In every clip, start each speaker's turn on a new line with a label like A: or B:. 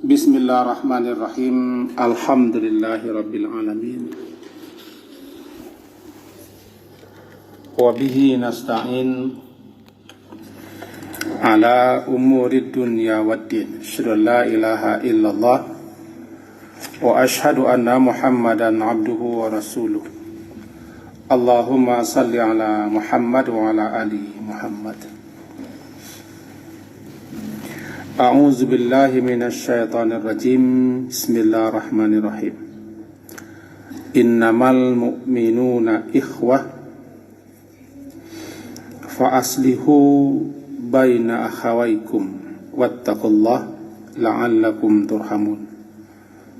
A: Bismillahirrahmanirrahim. Alhamdulillahirabbil alamin. Wa bihi nasta'in ala umurid dunya waddin. Asyhadu an la ilaha illallah wa asyhadu anna Muhammadan abduhu wa rasuluh. Allahumma salli ala Muhammad wa ala ali Muhammad. A'udzu billahi minasy syaithanir rajim. Bismillahirrahmanirrahim. Innamal mu'minuna ikhwah fa aslihu baina akhawaykum wattaqullah la'allakum turhamun.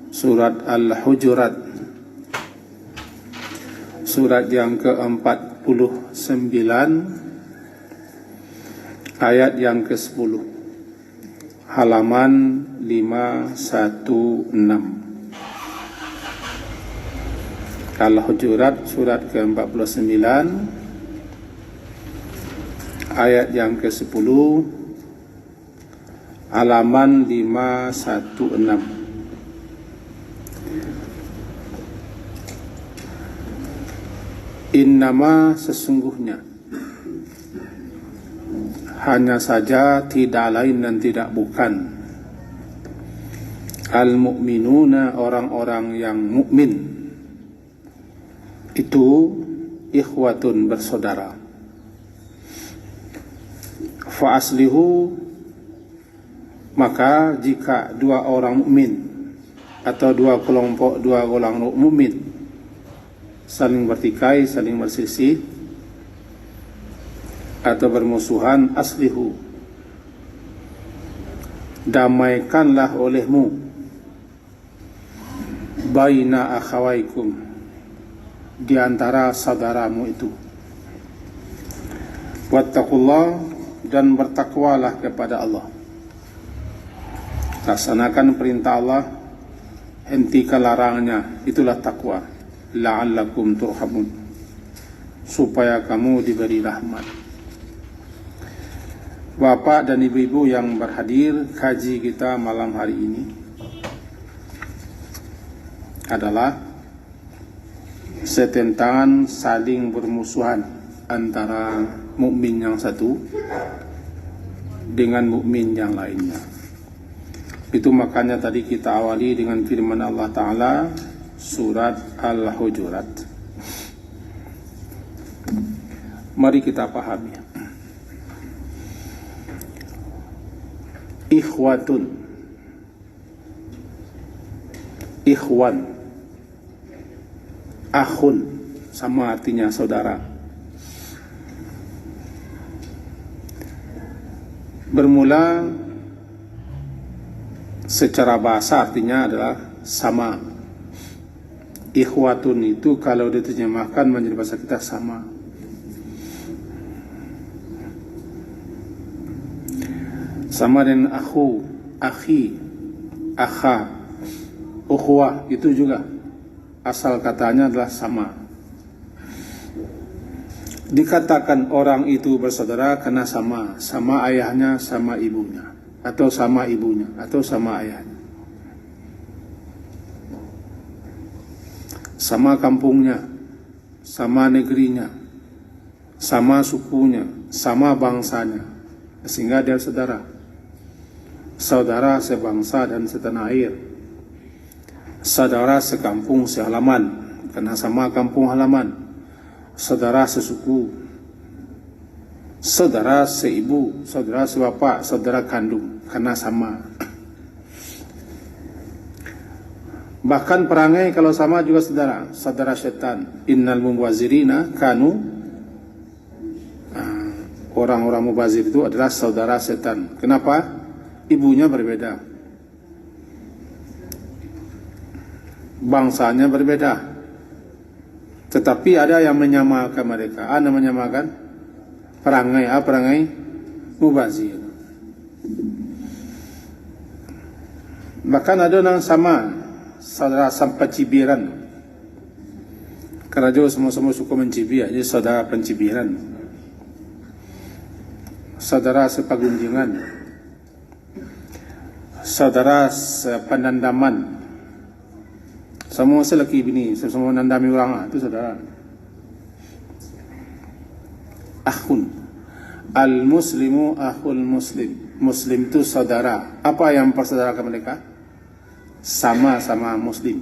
A: Surat Al-Hujurat, surat yang ke-49, ayat yang ke-10, halaman 516. Al-Hujurat surat ke-49, ayat yang ke-10, halaman 516. Innama, sesungguhnya, hanya saja, tidak lain dan tidak bukan, al-mu'minuna, orang-orang yang mukmin itu ikhwatun, bersaudara. Fa aslihu, maka jika dua orang mukmin atau dua kelompok, dua orang mukmin saling bertikai, saling berselisih atau bermusuhan, aslihu, damaikanlah olehmu, baina akhawaikum, di antara saudaramu itu. Wattaqullah, dan bertakwalah kepada Allah. Laksanakan perintah Allah, hentikan larangannya, itulah takwa. La'allakum turhamun, supaya kamu diberi rahmat. Bapak dan ibu-ibu yang berhadir, kaji kita malam hari ini adalah tentang saling bermusuhan antara mukmin yang satu dengan mukmin yang lainnya. Itu makanya tadi kita awali dengan firman Allah Ta'ala, surat Al-Hujurat. Mari kita pahami. Ikhwatun, ikhwan, akhun, sama artinya saudara. Bermula secara bahasa artinya adalah sama. Ikhwatun itu kalau diterjemahkan menjadi bahasa kita sama. Sama dengan akhu, akhi, akha, ukhwah, itu juga asal katanya adalah sama. Dikatakan orang itu bersaudara karena sama, sama ayahnya, sama ibunya, atau sama ibunya, atau sama ayahnya, sama kampungnya, sama negerinya, sama sukunya, sama bangsanya, sehingga dia saudara. Saudara sebangsa dan setanah air, saudara sekampung sehalaman karena sama kampung halaman, saudara sesuku, saudara seibu, saudara sebapak, saudara kandung karena sama. Bahkan perangai kalau sama juga saudara, saudara setan. Innal mubazirina kanu, orang-orang mubazir itu adalah saudara setan. Kenapa? Ibunya berbeda, bangsanya berbeda, tetapi ada yang menyamakan mereka. Ada menyamakan perangai, perangai mubazir. Bahkan ada yang sama, saudara sampai cibiran. Karena juga semua-semua suka mencibir, jadi saudara pencibiran, saudara sepagunjingan, saudara sepenandaman. Semua selaki bini, semua nandami orang itu saudara. Akhun, al-muslimu akhul muslim. Muslim itu saudara. Apa yang persaudarakan mereka? Sama-sama muslim.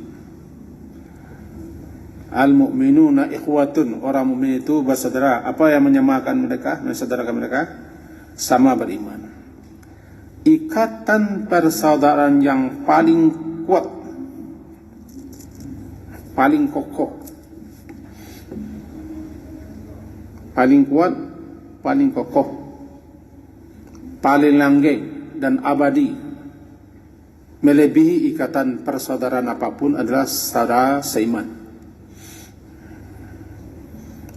A: Al-mu'minuna ikhwatun. Orang mukmin itu bersaudara. Apa yang menyamakan mereka, mensaudarakan mereka? Sama beriman. Ikatan persaudaraan yang paling kuat, paling kokoh, paling kuat, paling kokoh, paling langgeng dan abadi, melebihi ikatan persaudaraan apapun adalah saudara seiman.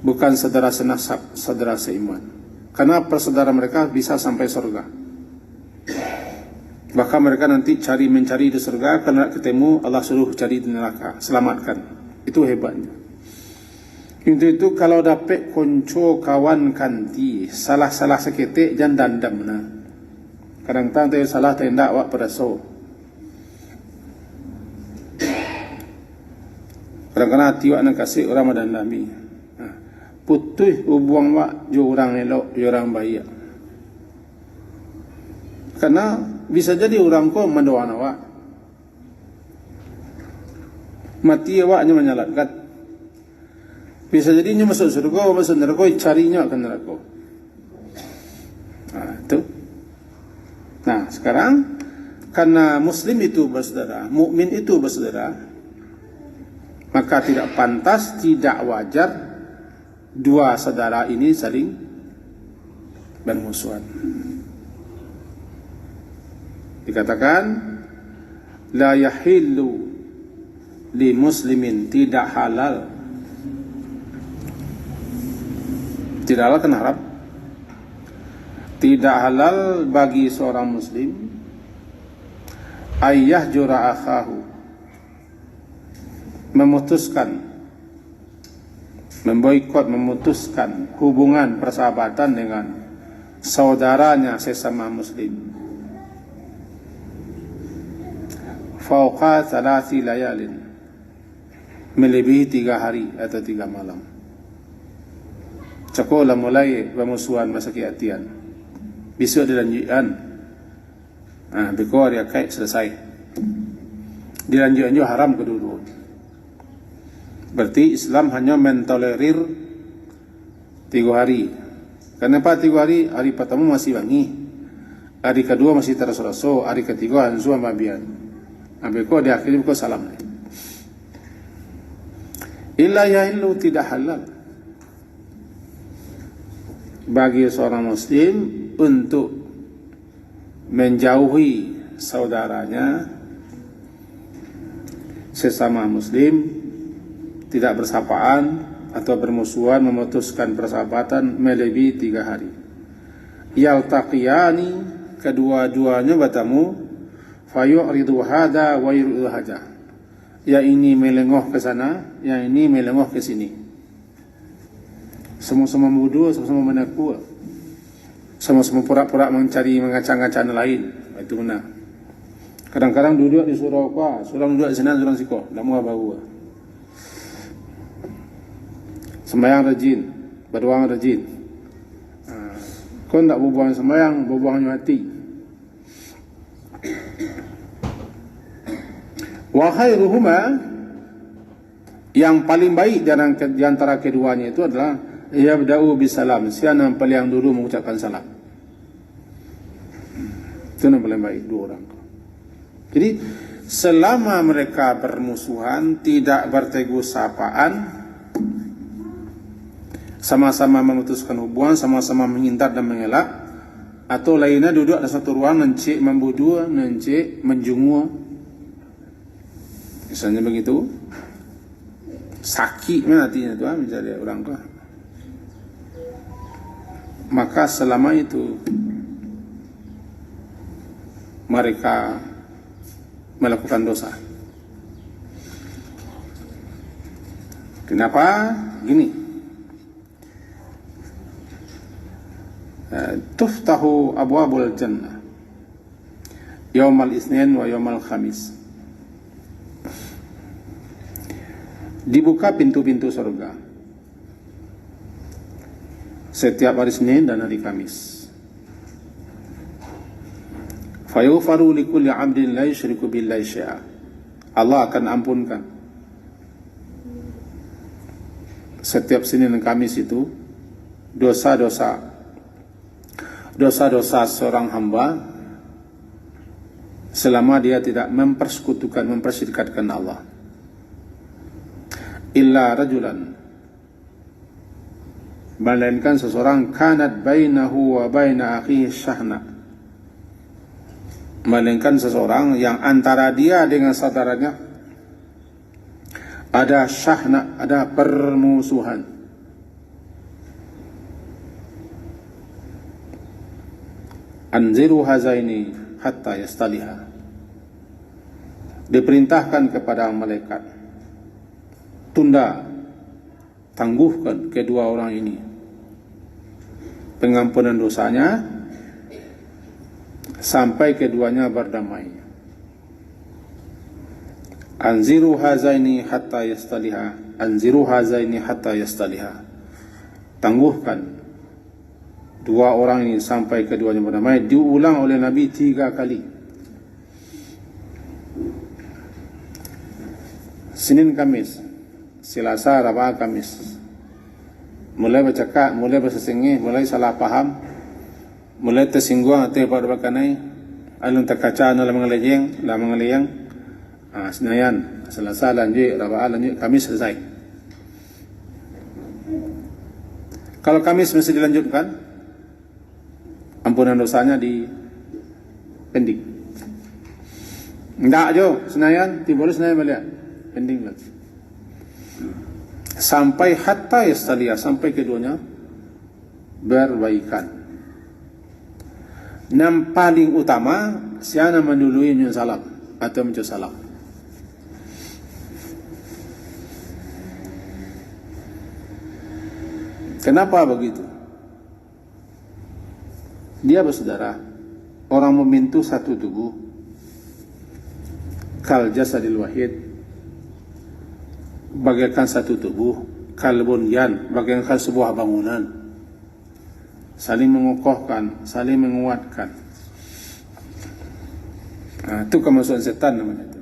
A: Bukan saudara senasab, saudara seiman. Karena persaudaraan mereka bisa sampai surga. Bahkan mereka nanti mencari di surga, karena ketemu Allah suruh cari di neraka, selamatkan. Itu hebatnya. Itu kalau dapat konco kawan kanti salah-salah seketik jangan dandam na. Kadang-kadang tu salah tendak awak peraso. Kadang-kadang hati awak nak kasih orang madandami. Putus hubung awak jo orang elok, jo orang baik. Karena bisa jadi orang ko mendoan awak. Mati awaknya menyalatkan. Bisa jadi nya masuk surga, masuk neraka, carinya ke neraka. Itu. Nah, sekarang karena muslim itu bersaudara, mukmin itu bersaudara, maka tidak pantas, tidak wajar dua saudara ini saling bermusuhan. Dikatakan la yahillu li muslimin, tidak halal. Tidak halal kan haram. Tidak halal bagi seorang muslim ayah jura akhahu, memutuskan, memboikot, memutuskan hubungan persahabatan dengan saudaranya sesama muslim fauqa thalathi layalin, melebihi 3 hari atau 3 malam. Cakulah mulai bermusuhan masa kiatian. Besok dilanjutkan. Bekor ya kait selesai. Dilanjutkan juga haram kedua-dua. Berarti Islam hanya mentolerir 3 hari. Kenapa 3 hari? Hari pertama masih wangi, hari kedua masih terasa-rasa, hari ketiga hansu ambian. Bekor di akhirnya bekor salam. Illa yahillu, tidak halal bagi seorang muslim untuk menjauhi saudaranya sesama muslim, tidak bersapaan atau bermusuhan, memutuskan persahabatan melebihi 3 hari. Yaltaqiyani, kedua-duanya bertemu, fayu'ridu hada wa yuridu haja. Yang ini melengoh ke sana, yang ini melengoh ke sini. Sama-sama bodoh, sama-sama menaku, sama-sama pura-pura mencari mengacang-acang lain. Itu benar. Kadang-kadang duduk di surau apa, surang duduk di sana, surang siko, tak mau bau. Sembahyang rajin, berdoa rajin. Kau tak berbuang sembahyang, berbuang hati. Wa khairuhuma, yang paling baik di antara keduanya itu adalah yabda'u bisalam, siapa yang paling dulu mengucapkan salam. Itu yang paling baik, 2 orang. Jadi selama mereka bermusuhan, tidak bertegur sapaan, sama-sama memutuskan hubungan, sama-sama menghindar dan mengelak, atau lainnya duduk di satu ruang, nencik membudua, nencik menjungua, misalnya begitu, sakit hatinya tu, mencari orang tu. Maka selama itu mereka melakukan dosa. Kenapa? Gini, tuftahu abwabul jannah, yaumal Isnin wa yaumal Khamis. Dibuka pintu-pintu surga setiap hari Senin dan hari Kamis. Fayughfaru likulli 'abdin la yusyriku billahi syai'a. Allah akan ampunkan setiap Senin dan Kamis itu dosa-dosa seorang hamba selama dia tidak mempersyirikatkan Allah. Illa rajulan, melainkan seseorang kanat bainahu wa baina akhihi syahna, melainkan seseorang yang antara dia dengan saudaranya ada syahna, ada permusuhan. Anziru hazaini hatta yastaliha, diperintahkan kepada malaikat, tunda, tangguhkan kedua orang ini pengampunan dosanya sampai keduanya berdamai. Anziru hazaini hatta yastaliha, anziru hazaini hatta yastaliha, tangguhkan dua orang ini sampai keduanya berdamai. Diulang oleh Nabi 3 kali. Senin Kamis, Selasa, Rabu, Kamis. Mulai bercakap, mulai bersengih, mulai salah faham, mulai tersinggung atau berbakanai, alun terkaca dalam mengelejeng, Senayan, Selasa lanjut, Rabu lanjut, Kamis selesai. Kalau Kamis mesti dilanjutkan, ampunan dosanya di pending. Enggak jo, Senayan, tiba Senayan balik, pending lagi. Sampai hatta yastaliya, sampai keduanya berbaikan. Yang paling utama, siapa mendului nyun salam atau mencuri salam. Kenapa begitu? Dia bersaudara, orang mukmin itu satu tubuh, kal jasadil wahid, bagaikan satu tubuh, kal bunyan, bagaikan sebuah bangunan, saling mengokohkan, saling menguatkan. Itu kemasukan setan namanya itu.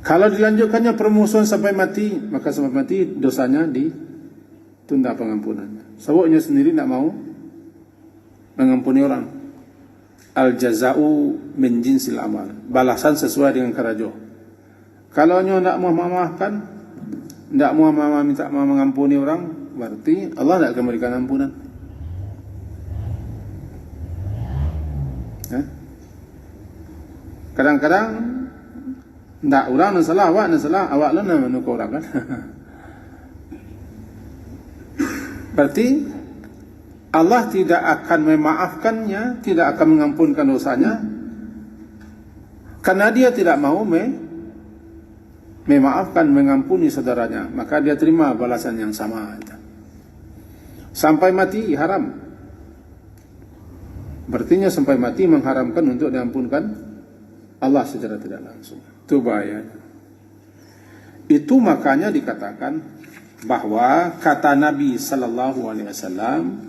A: Kalau dilanjutkannya permusuhan sampai mati, maka sampai mati dosanya ditunda pengampunannya. Sebabnya sendiri tidak mau mengampuni orang. Al-jaza'u min jinsil amal, balasan sesuai dengan karajo. Kalau nyo tidak mau memaafkan, tidak mau minta mengampuni orang, berarti Allah tidak akan memberikan ampunan. Kadang-kadang tidak orang nak salah, awak lah nak menukar orang kan. Berarti Allah tidak akan memaafkannya, tidak akan mengampunkan dosanya, karena dia tidak mau memaafkan, mengampuni saudaranya, maka dia terima balasan yang sama. Sampai mati haram. Berarti sampai mati mengharamkan untuk diampunkan Allah secara tidak langsung. Itu bahaya. Itu makanya dikatakan bahwa kata Nabi sallallahu alaihi wasallam,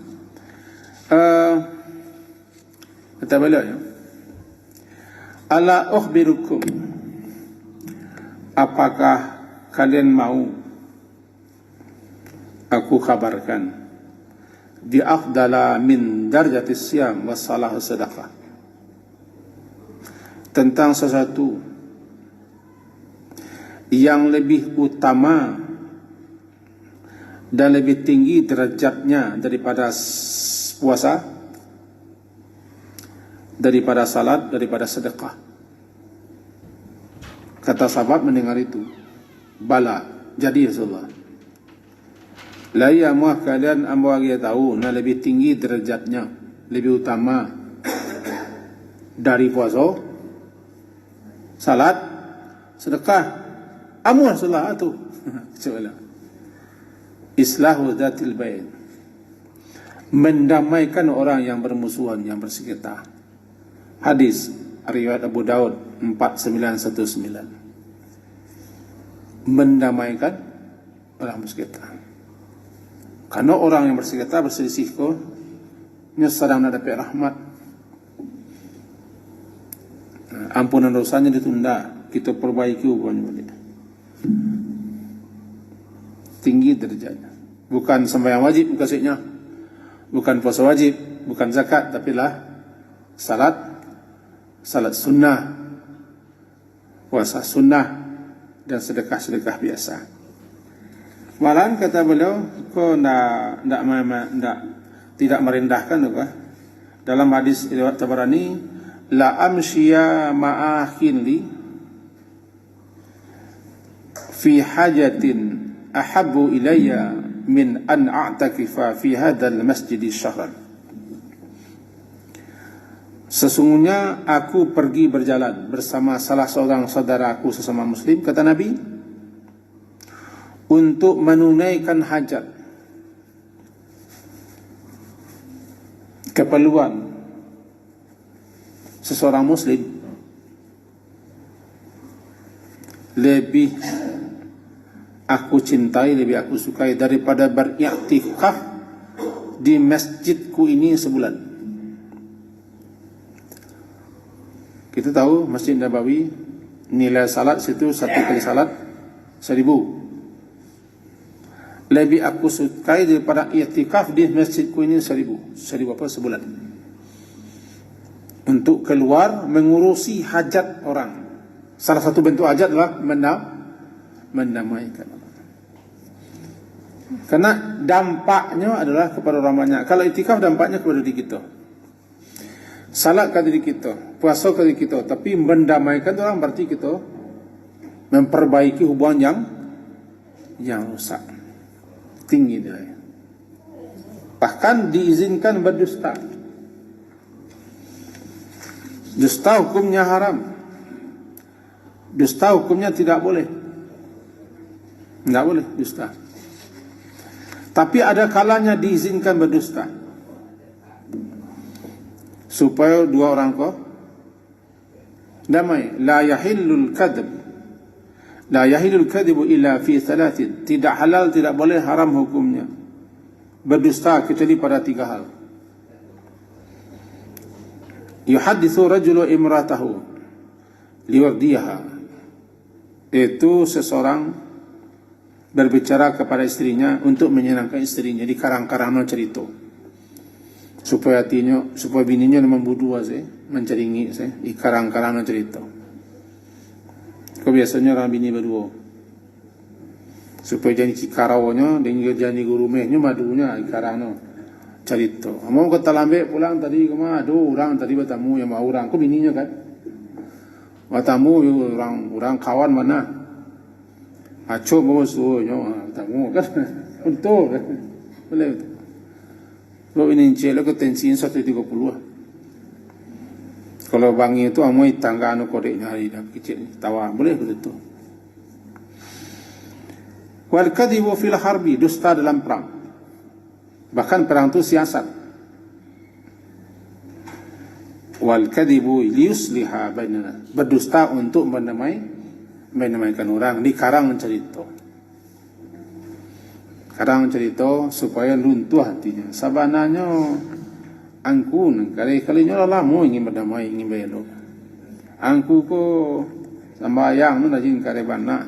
A: kata beliau ya, ala ukhbirukum, apakah kalian mau aku kabarkan di afdala min darjatis siyam wassalah sedekah, tentang sesuatu yang lebih utama dan lebih tinggi derajatnya daripada puasa, daripada salat, daripada sedekah. Kata sahabat mendengar itu, bala, jadi Rasulullah, la ya muah kalian ambo bagi tahu, na lebih tinggi derajatnya, lebih utama dari puasa, salat, sedekah. Amu Rasulullah itu. Islahu dhatil bain, mendamaikan orang yang bermusuhan, yang bersengketa. Hadis riwayat Abu Daud 4919. Mendamaikan orang bersengketa. Karena orang yang bersengketa berselisih ko nya sedang dapat rahmat. Ampunan dosanya ditunda, kita perbaiki hubungannya balik. Tinggi derajatnya. Bukan sembahyang wajib kasihnya, bukan puasa wajib, bukan zakat, tapi lah salat sunnah, puasa sunnah, dan sedekah-sedekah biasa. Malahan kata beliau, kok tidak merendahkan apa? Dalam hadis riwayat Tabarani, la amshiya ma'akhin li fi hajatin ahabbu ilayya min an a'takifa fi hadzal masjid syahran. Sesungguhnya aku pergi berjalan bersama salah seorang saudaraku sesama muslim, kata Nabi, untuk menunaikan hajat, keperluan seseorang muslim, lebih aku cintai, lebih aku sukai daripada beriktikaf di masjidku ini sebulan. Kita tahu Masjid Nabawi nilai salat situ satu kali salat 1000. Lebih aku sukai daripada iktikaf di masjidku ini 1000 apa sebulan. Untuk keluar mengurusi hajat orang. Salah satu bentuk hajat adalah mendamaikan orang. Karena dampaknya adalah kepada orang banyak. Kalau iktikaf dampaknya kepada diri kita. Salat ke diri kita, puasa ke diri kita, tapi mendamaikan orang berarti kita memperbaiki hubungan yang rusak. Tinggi nilai. Bahkan diizinkan berdusta. Dusta hukumnya haram. Dusta hukumnya tidak boleh. Tidak boleh dusta. Tapi ada kalanya diizinkan berdusta. Supaya dua orang kau damai. La yahillul kadhib. La yahillul kadhibu illa fi thalathin. Tidak halal, tidak boleh, haram hukumnya berdusta kecuali pada 3 hal. Yuhaddithu rajulu imratahu liwardiyaha. Itu seseorang berbicara kepada istrinya untuk menyenangkan istrinya, di karang-karang cerita. Supaya bininya membudua mencaringi di karang-karang cerita. Kau biasanya orang bini berdua. Supaya jadi cikarawanya dan juga jadi gurumehnya madunya di karang cerita. Mau kata lambe pulang tadi kemana? Aduh, orang tadi bertamu yang mau orang. Kau bininya kan? Bertamu orang kawan mana? Aco bawa suonya bertamu kan? Untuk boleh betul. Kalau ini celo ke tensiin 130. Kalau bangi itu amoi tangga anu kodeknya hari dah kecil tawa boleh begitu. Wal kadhibu fil harbi, dusta dalam perang. Bahkan perang itu siasat. Wal kadhibu liyusliha bainana, berdusta untuk mendamaikan orang, di karang cerita. Karang cerita supaya luntuh hatinya. Sabananya angku kali-kalinya lama ingin berdamai, ingin belok. Angku ko sambayang nu najin karebana.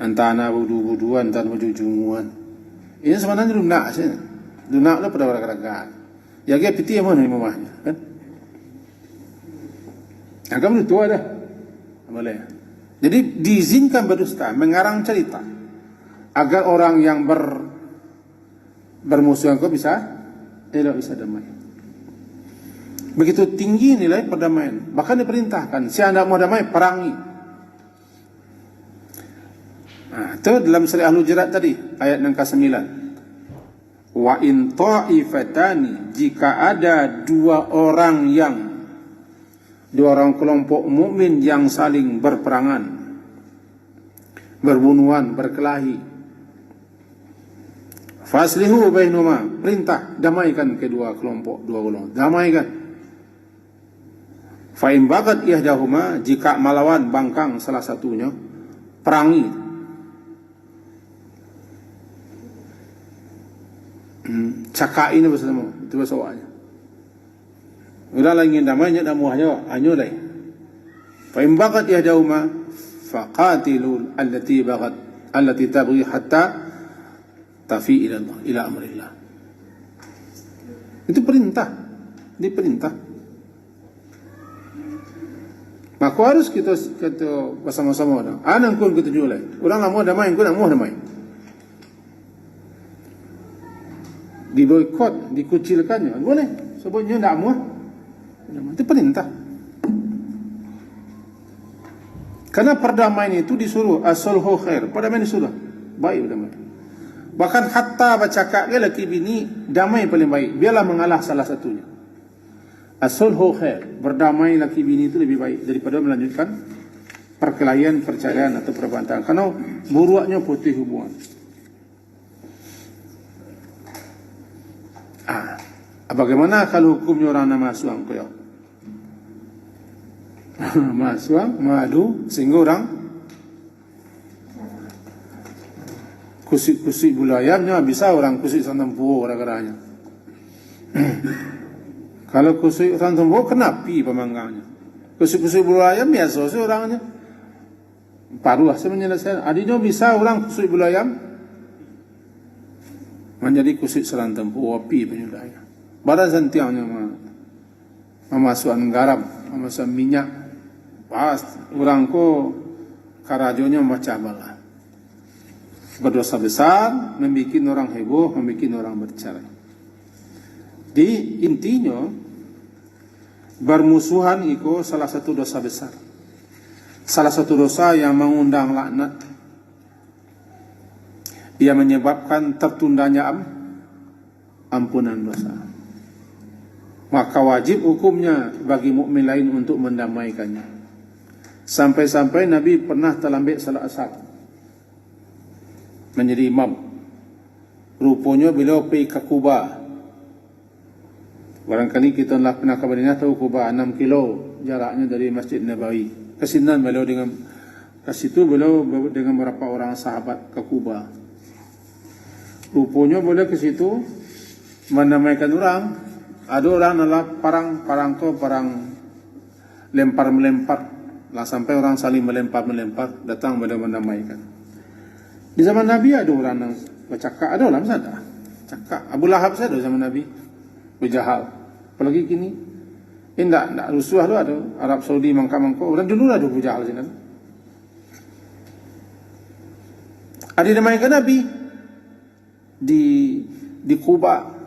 A: Antana budu-buduan, antana bujujunguan. Ini sebenarnya lunak sih. Lunak lah pada orang-orang. Ya dia piti yang mana mamahnya, kan? Agak itu ada. Boleh. Jadi diizinkan berdusta, mengarang cerita agar orang yang bermusuhan kau bisa damai. Begitu tinggi nilai perdamaian. Bahkan diperintahkan, si anda mau damai, perangi. Nah, itu dalam surah Al-Hujurat tadi, ayat yang ke-9. Wa in ta'ifatani, jika ada dua orang kelompok mukmin yang saling berperangan, berbunuhan, berkelahi, Faslihu bainahuma, perintah damaikan kedua kelompok, dua golongan, damaikan. Fa in bagat ihdahuma, jika melawan bangkang salah satunya, perangi. Cakai ni bahasa sama, itu bahasa awaknya. Udah lagi ingin damainya dah muahnya, anyo lagi. Fa in bagat ihdahuma faqatilu allati bagat allati tabghi hatta tafi ila Allah, ila amrillah. Itu perintah. Ini perintah. Maka harus kita bersama-sama dah. Anang kun kita julai. Orang nak mau damai, kun nak mau damai. Diboikot, dikucilkannya, boleh. Sebabnya tak mau. Itu perintah. Karena perdamaian itu disuruh as-sulhu khair. Perdamaian disuruh baik berdamai. Bahkan hatta bercakap dia laki bini damai paling baik. Biarlah mengalah salah satunya. As-sulhu khair. Berdamai laki bini itu lebih baik daripada melanjutkan perkelahian, perceraian atau perbantahan. Karena buruknya putih hubungan. Bagaimana kalau hukumnya orang nama suang koyo? Masuang, madu, sehingga orang kusik-kusik bulu ayamnya bisa orang kusik santan puo gara-garanya. Kalau kusik santan puo kena pi pemanggangnya. Kusik-kusik bulu ayam biasa sih orangnya. Paruh saya menyelesaikan. Adinya bisa orang kusik bulu ayam menjadi kusik santan puo pi penyudahnya. Badan sentiangnya memasukkan garam, memasukkan minyak. Pas orang ko karajonya macam bala. Berdosa besar, membuat orang heboh, membuat orang bercerai. Di intinya bermusuhan itu salah satu dosa besar. Salah satu dosa yang mengundang laknat. Ia menyebabkan tertundanya ampunan dosa. Maka wajib hukumnya bagi mukmin lain untuk mendamaikannya. Sampai-sampai Nabi pernah terlambat salat asar menjadi imam. Rupanya beliau pergi ke Kuba. Barangkali kita telah pernah ke Madinah tahu Kuba 6 kilo jaraknya dari Masjid Nabawi. Kesinan beliau dengan ke situ beliau dengan beberapa orang sahabat ke Kuba. Rupanya beliau ke situ mendamaikan orang. Ada orang adalah parang lempar-melempar lah sampai orang saling melempar datang beliau mendamaikan. Di zaman Nabi ada orang yang bercakap, ada orang sada cakap. Abu Lahab sada zaman Nabi berjahal. Apalagi kini indak rusuh tu ada Arab Saudi mangka-mangko. Orang dulu ada berjahal sini. Ada damaikan Nabi di Kuba.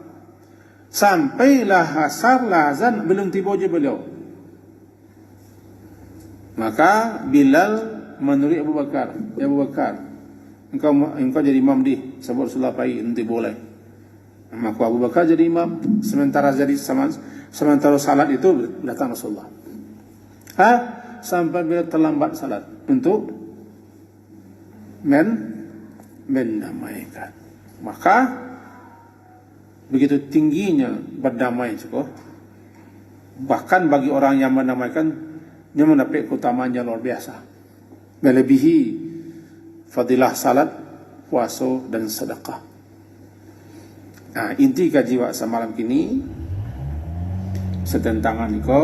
A: Sampailah asar azan belum tiba je beliau. Maka Bilal menurut Abu Bakar, ya Abu Bakar, engkau jadi imam di sebab Rasulullah pai nanti boleh. Maka Abu Bakar jadi imam, sementara salat itu datang Rasulullah. Sampai beliau terlambat salat untuk mendamaikan. Maka begitu tingginya berdamai cukup. Bahkan bagi orang yang mendamaikan, dia mendapat keutamaan yang luar biasa, melebihi fadilah salat, puasa dan sedekah. Nah, inti kaji waksa malam kini setentangan itu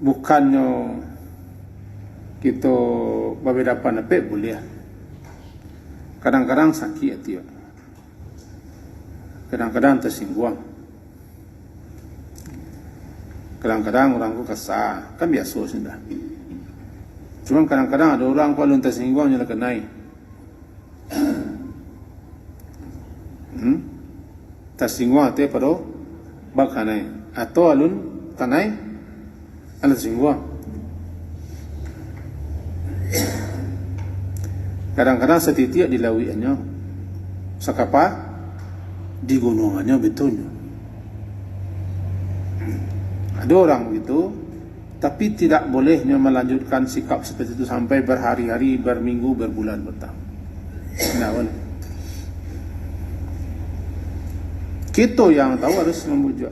A: bukannya kita berbeda pendapat boleh. Kadang-kadang sakit hati, kadang-kadang tersinggung, kadang-kadang orang ku kesal, kan biasa sudah. Cuma kadang-kadang ada orang kalau tersinggung dia kenai. Tersinggung hati pada bak kanai atau alun kanai ala tersinggung. Kadang-kadang setitik dilawiannya, sakapa di gunungannya betulnya. Ada orang begitu, tapi tidak bolehnya melanjutkan sikap seperti itu sampai berhari-hari, berminggu, berbulan, bertahun. Tidak boleh. Kita yang tahu harus memuja.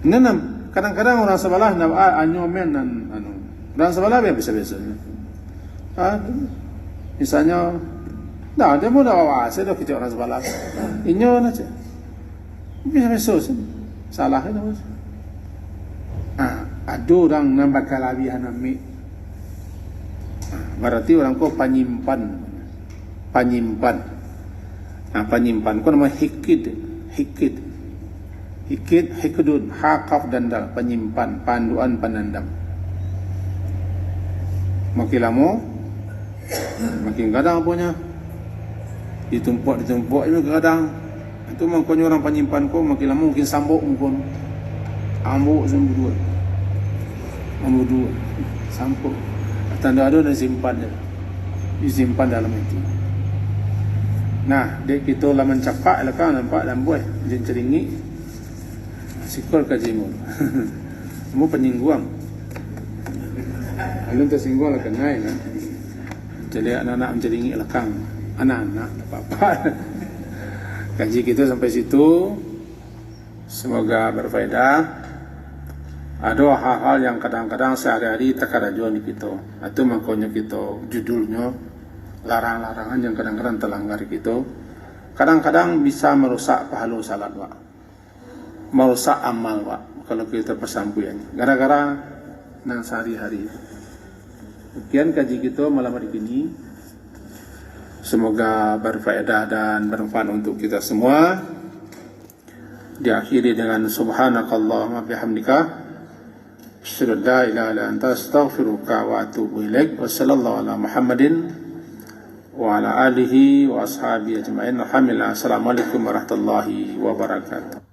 A: Nenam, kadang-kadang orang sebelah nak anyomen dan orang sebelah biasa-biasa. Misalnya, dah dia mau dah bawa saya dah kita orang sebelah. Inyo aja. Biasa-biasa salah itu. Ada orang nampak kalabihan amik. Berarti orang ko penyimpan. Penyimpan ko nama hikidun, hakaf dan dal, penyimpan, panduan, penandang. Makin lama, makin kadang punya ditumpuk ini kadang. Itu makanya orang penyimpan ko makin lama makin sambuk mungkin. Ambuk sembuh dua, sambuk. Tanda ada dan simpan je. Disimpan dalam itu. Nah, dek kita lah mencapak lah kan nampak dan buat jen ceringi. Sikol kajimul. Kamu penyingguang. Alun tersinggung lah kenai kan. Jadi anak-anak menceringi lekang. Anak-anak apa-apa. Kaji kita sampai situ. Semoga berfaedah. Ada hal-hal yang kadang-kadang sehari-hari terkadang di kita. Atau makanya kita judulnya larang-larangan yang kadang-kadang terlanggar kita. Kadang-kadang bisa merusak pahala salat wa. Merusak amal wa. Kalau kita persampuan. Gara-gara nang sehari-hari. Sekian kaji kita malam hari ini. Semoga berfaedah dan bermanfaat untuk kita semua. Diakhiri dengan subhanakallahumma bihamdika. Asyhadu an la ilaha illa anta astaghfiruka wa atubu ilaik. Wassallallahu ala Muhammadin wa ala alihi wa ashabihi ajma'in. Alhamdulillah. Assalamualaikum warahmatullahi wabarakatuh.